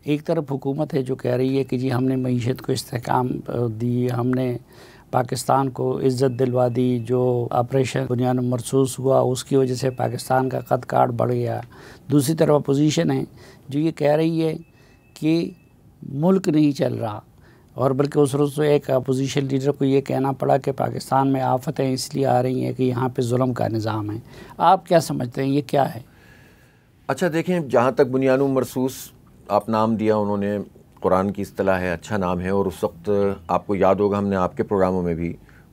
एक तरफ हुकूमत है जो कह रही है कि जी हमने मईशत को इस्तेहकाम दी, हमने पाकिस्तान को इज़्ज़त दिलवा दी, जो ऑपरेशन बुनियाद मरसूस हुआ उसकी वजह से पाकिस्तान का कद काठ बढ़ गया। दूसरी तरफ अपोजिशन है जो ये कह रही है कि मुल्क नहीं चल रहा, और बल्कि उस रोज़ तो एक अपोजिशन लीडर को ये कहना पड़ा कि पाकिस्तान में आफतें इसलिए आ रही हैं कि यहाँ पे जुल्म का निज़ाम है। आप क्या समझते हैं, ये क्या है? अच्छा देखें, जहाँ तक बुनियाद मरसूस आप नाम दिया उन्होंने, कुरान की इस्तिलाह है, अच्छा नाम है, और उस वक्त आपको याद होगा हमने आपके प्रोग्रामों में भी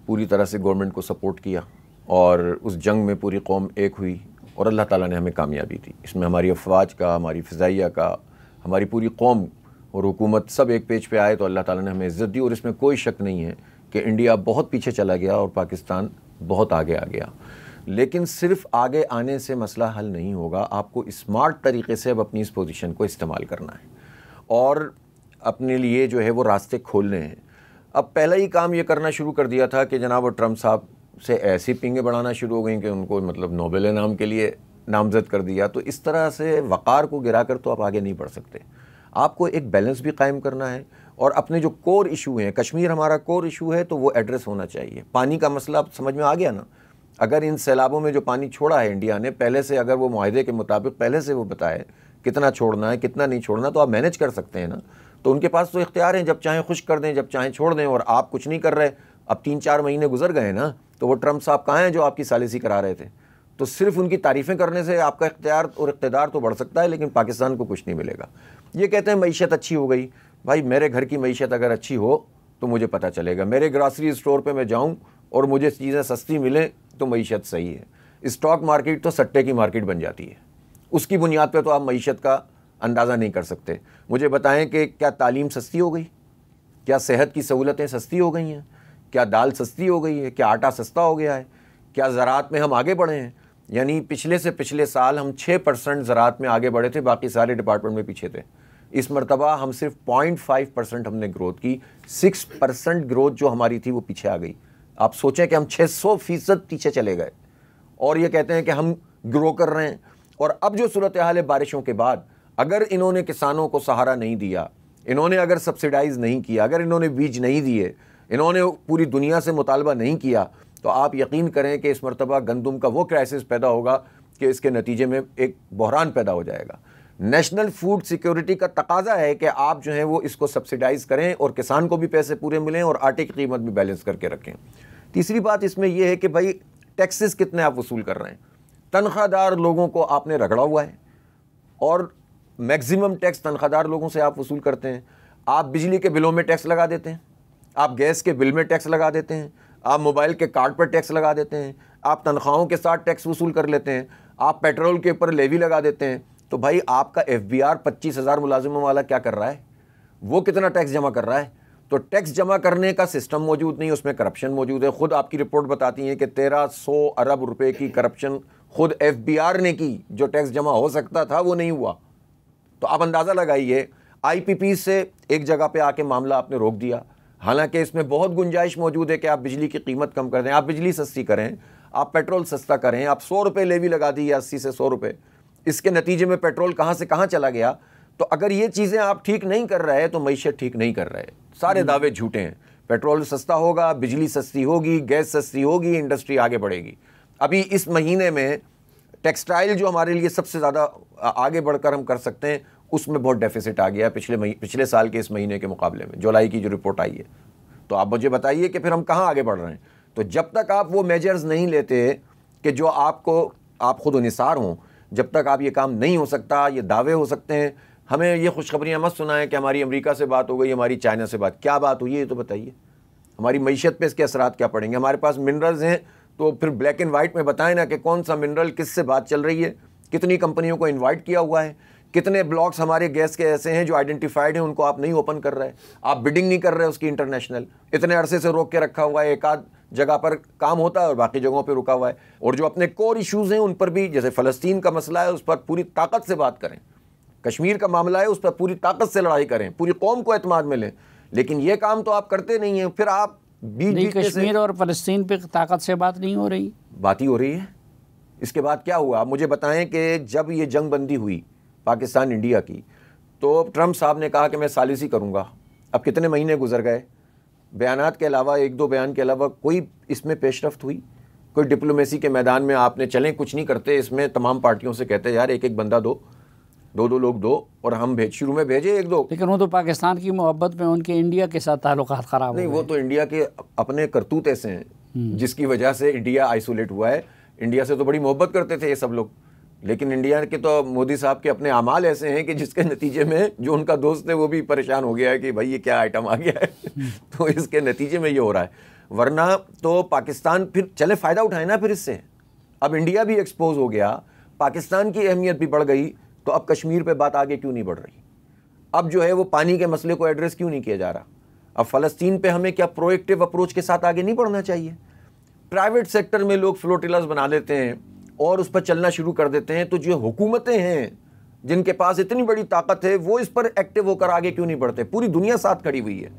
पूरी तरह से गवर्नमेंट को सपोर्ट किया और उस जंग में पूरी कौम एक हुई और अल्लाह ताला ने हमें कामयाबी दी। इसमें हमारी अफवाज का, हमारी फ़िज़ाइया का, हमारी पूरी कौम और हुकूमत सब एक पेज पे आए तो अल्लाह ताला ने हमें इज़्ज़त दी। और इसमें कोई शक नहीं है कि इंडिया बहुत पीछे चला गया और पाकिस्तान बहुत आगे आ गया। लेकिन सिर्फ आगे आने से मसला हल नहीं होगा, आपको स्मार्ट तरीके से अब अपनी इस पोजीशन को इस्तेमाल करना है और अपने लिए जो है वो रास्ते खोलने हैं। अब पहला ही काम ये करना शुरू कर दिया था कि जनाब ट्रंप साहब से ऐसी पिंगे बढ़ाना शुरू हो गई कि उनको मतलब नोबेल इनाम के लिए नामज़द कर दिया। तो इस तरह से वक़ार को गिरा कर तो आप आगे नहीं बढ़ सकते। आपको एक बैलेंस भी कायम करना है और अपने जो कोर इशू हैं, कश्मीर हमारा कोर इशू है तो वो एड्रेस होना चाहिए। पानी का मसला अब समझ में आ गया ना। अगर इन सैलाबों में जो पानी छोड़ा है इंडिया ने पहले से, अगर वो मुआहदे के मुताबिक पहले से वो बताए कितना छोड़ना है कितना नहीं छोड़ना, तो आप मैनेज कर सकते हैं ना। तो उनके पास तो इख्तियार हैं, जब चाहें खुश कर दें, जब चाहें छोड़ दें। और आप कुछ नहीं कर रहे। अब 3-4 महीने गुजर गए ना, तो वो ट्रंप साहब कहाँ हैं जो आपकी सालिसी करा रहे थे? तो सिर्फ उनकी तारीफ़ें करने से आपका इख्तियार और इक़्तिदार तो बढ़ सकता है, लेकिन पाकिस्तान को कुछ नहीं मिलेगा। ये कहते हैं मईशत अच्छी हो गई। भाई मेरे घर की मईशत अगर अच्छी हो तो मुझे पता चलेगा। मेरे ग्रॉसरी स्टोर पर मैं जाऊँ और मुझे चीज़ें सस्ती मिलें तो मईशत सही है। स्टॉक मार्केट तो सट्टे की मार्केट बन जाती है, उसकी बुनियाद पे तो आप मईशत का अंदाज़ा नहीं कर सकते। मुझे बताएं कि क्या तालीम सस्ती हो गई? क्या सेहत की सहूलतें सस्ती हो गई हैं? क्या दाल सस्ती हो गई है? क्या आटा सस्ता हो गया है? क्या ज़राअत में हम आगे बढ़े हैं? यानी पिछले से पिछले साल हम 6% ज़राअत में आगे बढ़े थे, बाकी सारे डिपार्टमेंट में पीछे थे। इस मरतबा हम सिर्फ 0.5% हमने ग्रोथ की। 6% ग्रोथ जो हमारी थी वो पीछे आ गई। आप सोचें कि हम 600% पीछे चले गए और ये कहते हैं कि हम ग्रो कर रहे हैं। और अब जो सूरत हाल है बारिशों के बाद, अगर इन्होंने किसानों को सहारा नहीं दिया, इन्होंने अगर सब्सिडाइज़ नहीं किया, अगर इन्होंने बीज नहीं दिए, इन्होंने पूरी दुनिया से मुतालबा नहीं किया, तो आप यकीन करें कि इस मरतबा गंदम का वो क्राइसिस पैदा होगा कि इसके नतीजे में एक बहरान पैदा हो जाएगा। नेशनल फूड सिक्योरिटी का तकाजा है कि आप जो है वो इसको सब्सिडाइज़ करें और किसान को भी पैसे पूरे मिलें और आटे की कीमत भी बैलेंस करके रखें। तीसरी बात इसमें यह है कि भाई टैक्सेस कितने आप वसूल कर रहे हैं? तनख्वाहदार लोगों को आपने रगड़ा हुआ है और मैक्सिमम टैक्स तनख्वाहदार लोगों से आप वसूल करते हैं। आप बिजली के बिलों में टैक्स लगा देते हैं, आप गैस के बिल में टैक्स लगा देते हैं, आप मोबाइल के कार्ड पर टैक्स लगा देते हैं, आप तनख्वाहों के साथ टैक्स वसूल कर लेते हैं, आप पेट्रोल के ऊपर लेवी लगा देते हैं। तो भाई आपका FBR 25,000 मुलाजिमों वाला क्या कर रहा है? वो कितना टैक्स जमा कर रहा है? तो टैक्स जमा करने का सिस्टम मौजूद नहीं, उसमें करप्शन मौजूद है। खुद आपकी रिपोर्ट बताती है कि 1300 अरब रुपए की करप्शन खुद FBR ने की। जो टैक्स जमा हो सकता था वो नहीं हुआ। तो आप अंदाज़ा लगाइए, IPP से एक जगह पे आके मामला आपने रोक दिया। हालांकि इसमें बहुत गुंजाइश मौजूद है कि आप बिजली की कीमत कम कर दें, आप बिजली सस्ती करें, आप पेट्रोल सस्ता करें। आप 100 रुपये लेवी लगा दी, 80 से 100 रुपये। इसके नतीजे में पेट्रोल कहाँ से कहाँ चला गया। तो अगर ये चीज़ें आप ठीक नहीं कर रहे तो मईशत ठीक नहीं कर रहे। सारे दावे झूठे हैं। पेट्रोल सस्ता होगा, बिजली सस्ती होगी, गैस सस्ती होगी, इंडस्ट्री आगे बढ़ेगी। अभी इस महीने में टेक्सटाइल जो हमारे लिए सबसे ज़्यादा आगे बढ़कर हम कर सकते हैं, उसमें बहुत डेफिसिट आ गया पिछले साल के इस महीने के मुकाबले में, जुलाई की जो रिपोर्ट आई है। तो आप मुझे बताइए कि फिर हम कहाँ आगे बढ़ रहे हैं। तो जब तक आप वो मेजर्स नहीं लेते कि जो आप खुद निसार हों, जब तक आप ये काम नहीं हो सकता। ये दावे हो सकते हैं, हमें ये खुशखबरियाँ मत सुनाएं कि हमारी अमेरिका से बात हो गई, हमारी चाइना से बात। क्या बात हुई है ये तो बताइए। हमारी मईशत पे इसके असरात क्या पड़ेंगे? हमारे पास मिनरल्स हैं तो फिर ब्लैक एंड वाइट में बताएं ना कि कौन सा मिनरल किससे बात चल रही है, कितनी कंपनियों को इन्वाइट किया हुआ है, कितने ब्लॉक्स हमारे गैस के ऐसे हैं जो आइडेंटिफाइड हैं, उनको आप नहीं ओपन कर रहे, आप बिडिंग नहीं कर रहे उसकी इंटरनेशनल। इतने अरसे से रोक के रखा हुआ है, एक आध जगह पर काम होता है और बाकी जगहों पे रुका हुआ है। और जो अपने कोर इश्यूज़ हैं उन पर भी, जैसे फ़लस्तीन का मसला है, उस पर पूरी ताकत से बात करें। कश्मीर का मामला है, उस पर पूरी ताकत से लड़ाई करें, पूरी कौम को एतमाद में लें। लेकिन ये काम तो आप करते नहीं हैं। फिर आप नहीं, कश्मीर और फ़लस्तीन पे ताकत से बात नहीं हो रही, बात ही हो रही है। इसके बाद क्या हुआ आप मुझे बताएं कि जब ये जंग बंदी हुई पाकिस्तान इंडिया की, तो ट्रंप साहब ने कहा कि मैं सालिसी करूँगा। अब कितने महीने गुजर गए, बयानात के अलावा, एक दो बयान के अलावा कोई इसमें पेशरफ्त हुई? कोई डिप्लोमेसी के मैदान में आपने चलें कुछ नहीं करते। इसमें तमाम पार्टियों से कहते यार एक एक बंदा दो, दो दो लोग दो, और हम शुरू में भेजे एक दो। लेकिन वो तो पाकिस्तान की मोहब्बत में उनके इंडिया के साथ ताल्लुकात ख़राब नहीं, वो तो इंडिया के अपने करतूत ऐसे हैं जिसकी वजह से इंडिया आइसोलेट हुआ है। इंडिया से तो बड़ी मोहब्बत करते थे ये सब लोग, लेकिन इंडिया के तो मोदी साहब के अपने अमाल ऐसे हैं कि जिसके नतीजे में जो उनका दोस्त है वो भी परेशान हो गया है कि भाई ये क्या आइटम आ गया है। तो इसके नतीजे में ये हो रहा है। वरना तो पाकिस्तान फिर चले फ़ायदा उठाए ना फिर इससे। अब इंडिया भी एक्सपोज हो गया, पाकिस्तान की अहमियत भी बढ़ गई, तो अब कश्मीर पे बात आगे क्यों नहीं बढ़ रही? अब जो है वो पानी के मसले को एड्रेस क्यों नहीं किया जा रहा? अब फ़लस्तीन पे हमें क्या प्रोएक्टिव अप्रोच के साथ आगे नहीं बढ़ना चाहिए? प्राइवेट सेक्टर में लोग फ्लोटिलास बना देते हैं और उस पर चलना शुरू कर देते हैं, तो जो हुकूमतें हैं जिनके पास इतनी बड़ी ताकत है वो इस पर एक्टिव होकर आगे क्यों नहीं बढ़ते? पूरी दुनिया साथ खड़ी हुई है,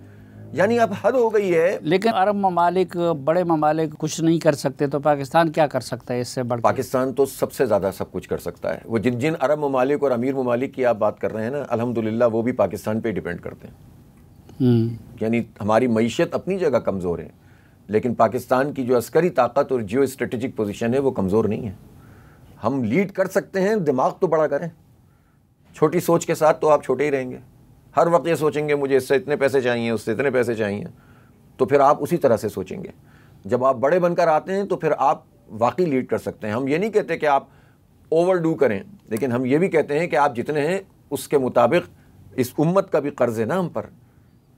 यानी अब हद हो गई है। लेकिन अरब ममालिक, बड़े ममालिक कुछ नहीं कर सकते, तो पाकिस्तान क्या कर सकता है इससे बढ़? पाकिस्तान तो सबसे ज़्यादा सब कुछ कर सकता है। वो जिन जिन अरब ममालिक और अमीर ममालिक की आप बात कर रहे हैं ना, अल्हम्दुलिल्लाह वो भी पाकिस्तान पे डिपेंड करते हैं। यानी हमारी मईशत अपनी जगह कमज़ोर है, लेकिन पाकिस्तान की जो अस्करी ताकत और जियो स्ट्रेटेजिक पोजीशन है वो कमज़ोर नहीं है। हम लीड कर सकते हैं, दिमाग तो बड़ा करें। छोटी सोच के साथ तो आप छोटे ही रहेंगे। हर वक्त ये सोचेंगे मुझे इससे इतने पैसे चाहिए, उससे इतने पैसे चाहिए, तो फिर आप उसी तरह से सोचेंगे। जब आप बड़े बनकर आते हैं तो फिर आप वाकई लीड कर सकते हैं। हम ये नहीं कहते कि आप ओवरडू करें, लेकिन हम ये भी कहते हैं कि आप जितने हैं उसके मुताबिक इस उम्मत का भी कर्ज है ना हम पर,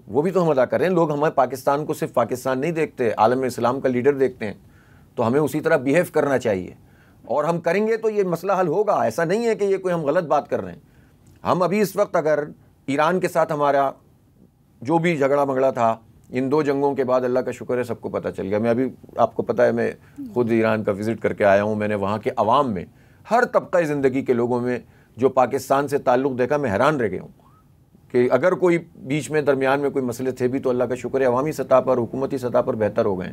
वो भी तो हम अदा करें। लोग हमारे पाकिस्तान को सिर्फ पाकिस्तान नहीं देखते, आलम इस्लाम का लीडर देखते हैं, तो हमें उसी तरह बिहेव करना चाहिए। और हम करेंगे तो ये मसला हल होगा। ऐसा नहीं है कि ये कोई हम गलत बात कर रहे हैं। हम अभी इस वक्त अगर ईरान के साथ हमारा जो भी झगड़ा मगड़ा था, इन 2 जंगों के बाद अल्लाह का शुक्र है सबको पता चल गया। मैं अभी, आपको पता है, मैं खुद ईरान का विज़िट करके आया हूँ। मैंने वहाँ के अवाम में, हर तबका ज़िंदगी के लोगों में जो पाकिस्तान से ताल्लुक़ देखा, मैं हैरान रह गया हूँ कि अगर कोई बीच में दरमियान में कोई मसले थे भी तो अल्लाह का शुक्र है अवामी सतह पर, हुकूमती सतह पर बेहतर हो गए।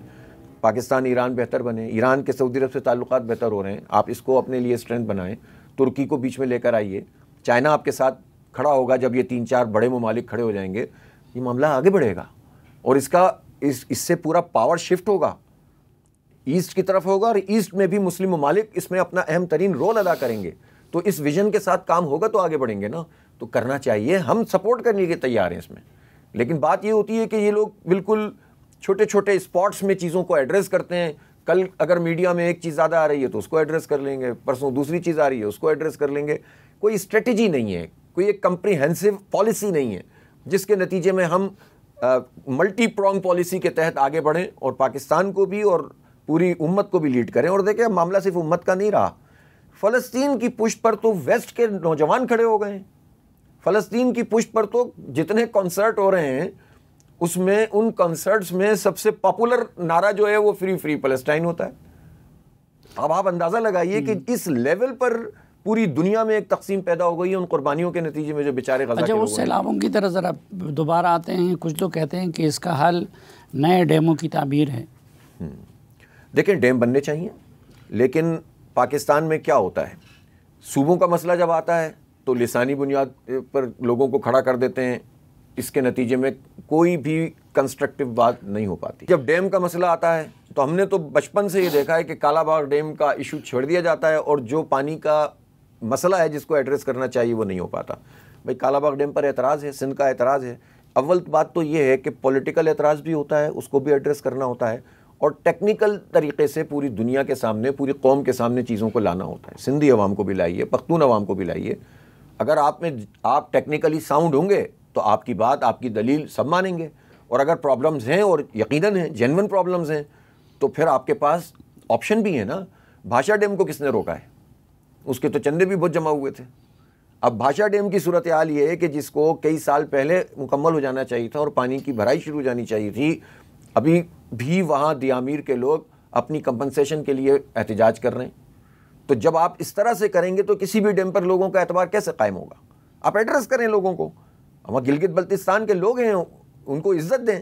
पाकिस्तान ईरान बेहतर बने, ईरान के सऊदी अरब से ताल्लुकात बेहतर हो रहे हैं। आप इसको अपने लिए स्ट्रेंथ बनाएं, तुर्की को बीच में लेकर आइए, चाइना आपके साथ खड़ा होगा। जब ये 3-4 बड़े ममालिक खड़े हो जाएंगे, ये मामला आगे बढ़ेगा और इससे पूरा पावर शिफ्ट होगा, ईस्ट की तरफ होगा, और ईस्ट में भी मुस्लिम ममालिक इसमें अपना अहम तरीन रोल अदा करेंगे। तो इस विजन के साथ काम होगा तो आगे बढ़ेंगे ना। तो करना चाहिए, हम सपोर्ट करने के तैयार हैं इसमें। लेकिन बात ये होती है कि ये लोग बिल्कुल छोटे छोटे स्पॉट्स में चीज़ों को एड्रेस करते हैं। कल अगर मीडिया में एक चीज़ ज़्यादा आ रही है तो उसको एड्रेस कर लेंगे, परसों दूसरी चीज़ आ रही है उसको एड्रेस कर लेंगे। कोई स्ट्रेटजी नहीं है, कोई एक कंप्रीहेंसिव पॉलिसी नहीं है जिसके नतीजे में हम मल्टी प्रोंग पॉलिसी के तहत आगे बढ़ें और पाकिस्तान को भी और पूरी उम्मत को भी लीड करें। और देखें, मामला सिर्फ उम्मत का नहीं रहा। फ़लस्तीन की पुष्ट पर तो वेस्ट के नौजवान खड़े हो गए। फ़लस्तीन की पुष्ट पर तो जितने कॉन्सर्ट हो रहे हैं उसमें, उन कॉन्सर्ट्स में सबसे पॉपुलर नारा जो है वो फ्री फ्री पैलेस्टाइन होता है। अब आप अंदाज़ा लगाइए कि इस लेवल पर पूरी दुनिया में एक तकसीम पैदा हो गई है उन कुर्बानियों के नतीजे में जो बेचारे गज़ा के लोग हैं। अच्छा, उस सैलाबों की तरह ज़रा दोबारा आते हैं। कुछ लोग कहते हैं कि इसका हल नए डैमों की तामीर है। देखें, डैम बनने चाहिए, लेकिन पाकिस्तान में क्या होता है, सूबों का मसला जब आता है तो लिसानी बुनियाद पर लोगों को खड़ा कर देते हैं। इसके नतीजे में कोई भी कंस्ट्रक्टिव बात नहीं हो पाती। जब डैम का मसला आता है तो हमने तो बचपन से ये देखा है कि कालाबाग डैम का इशू छोड़ दिया जाता है और जो पानी का मसला है जिसको एड्रेस करना चाहिए वो नहीं हो पाता। भाई, कालाबाग डैम पर एतराज़ है, सिंध का एतराज़ है। अव्वल बात तो ये है कि पॉलिटिकल एतराज़ भी होता है, उसको भी एड्रेस करना होता है, और टेक्निकल तरीके से पूरी दुनिया के सामने, पूरी कौम के सामने चीज़ों को लाना होता है। सिंधी अवाम को भी लाइए, पख्तून अवाम को भी लाइए। अगर आप टेक्निकली साउंड होंगे तो आपकी बात, आपकी दलील सब मानेंगे। और अगर प्रॉब्लम्स हैं, और यकीनन हैं, जेन्युइन प्रॉब्लम्स हैं, तो फिर आपके पास ऑप्शन भी है ना। भाषा डैम को किसने रोका है? उसके तो चंदे भी बहुत जमा हुए थे। अब भाषा डैम की सूरत हाल ये है कि जिसको कई साल पहले मुकम्मल हो जाना चाहिए था और पानी की भराई शुरू हो जानी चाहिए थी, अभी भी वहाँ दियामीर के लोग अपनी कंपनसेशन के लिए एहतजाज कर रहे हैं। तो जब आप इस तरह से करेंगे तो किसी भी डैम पर लोगों का एतबार कैसे कायम होगा? आप एड्रेस करें लोगों को। हम गिलगित बल्तिस्तान के लोग हैं, उनको इज्जत दें,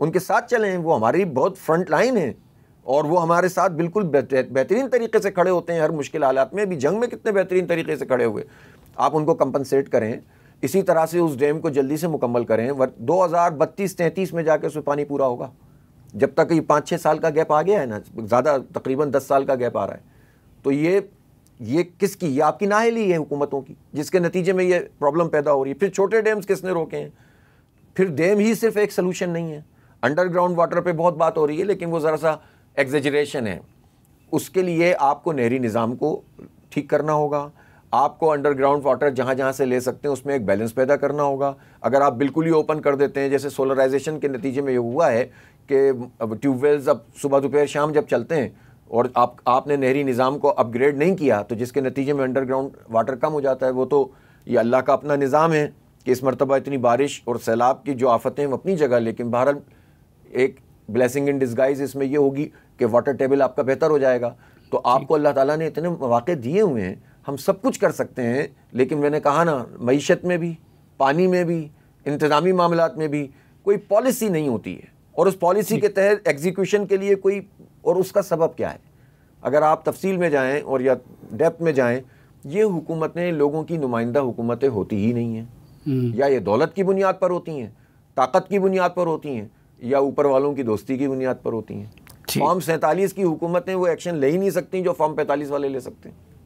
उनके साथ चलें। वो हमारी बहुत फ्रंट लाइन है और वो हमारे साथ बिल्कुल बेहतरीन तरीके से खड़े होते हैं हर मुश्किल हालात में। भी जंग में कितने बेहतरीन तरीके से खड़े हुए। आप उनको कंपनसेट करें, इसी तरह से उस डैम को जल्दी से मुकम्मल करें। 2032-33 में जाके उसमें पानी पूरा होगा। जब तक ये 5-6 साल का गैप आ गया है ना, ज़्यादा तकरीबन 10 साल का गैप आ रहा है, तो ये किसकी, ये आपकी नाअहली है हुकूमतों की, जिसके नतीजे में ये प्रॉब्लम पैदा हो रही है। फिर छोटे डैम्स किसने रोके हैं? फिर डैम ही सिर्फ एक सलूशन नहीं है। अंडरग्राउंड वाटर पे बहुत बात हो रही है, लेकिन वो ज़रा सा एग्जेजरेशन है। उसके लिए आपको नहरी निज़ाम को ठीक करना होगा, आपको अंडरग्राउंड वाटर जहाँ जहाँ से ले सकते हैं उसमें एक बैलेंस पैदा करना होगा। अगर आप बिल्कुल ही ओपन कर देते हैं, जैसे सोलराइजेशन के नतीजे में ये हुआ है कि ट्यूबवेल्स अब सुबह दोपहर शाम जब चलते हैं और आपने नहरी निज़ाम को अपग्रेड नहीं किया, तो जिसके नतीजे में अंडरग्राउंड वाटर कम हो जाता है। वो तो ये अल्लाह का अपना निज़ाम है कि इस मरतबा इतनी बारिश और सैलाब की जो आफतें हैं वो अपनी जगह, लेकिन बहरहाल एक ब्लेसिंग इन डिस्गाइज इसमें ये होगी कि वाटर टेबल आपका बेहतर हो जाएगा। तो आपको अल्लाह ताला ने इतने मौके दिए हुए हैं, हम सब कुछ कर सकते हैं। लेकिन मैंने कहा ना, मईशत में भी, पानी में भी, इंतज़ामी मामलात में भी कोई पॉलिसी नहीं होती है, और उस पॉलिसी के तहत एग्जीक्यूशन के लिए कोई, और उसका सबब क्या है? अगर आप तफसील में जाएं और या डेप्थ में जाएं, ये हुकूमतें लोगों की नुमाइंदा हुकूमतें होती ही नहीं हैं। या ये दौलत की बुनियाद पर होती हैं, ताकत की बुनियाद पर होती हैं, या ऊपर वालों की दोस्ती की बुनियाद पर होती हैं। फॉर्म 47 की हुकूमतें वो एक्शन ले ही नहीं सकती जो फॉर्म 45 वाले ले सकते हैं।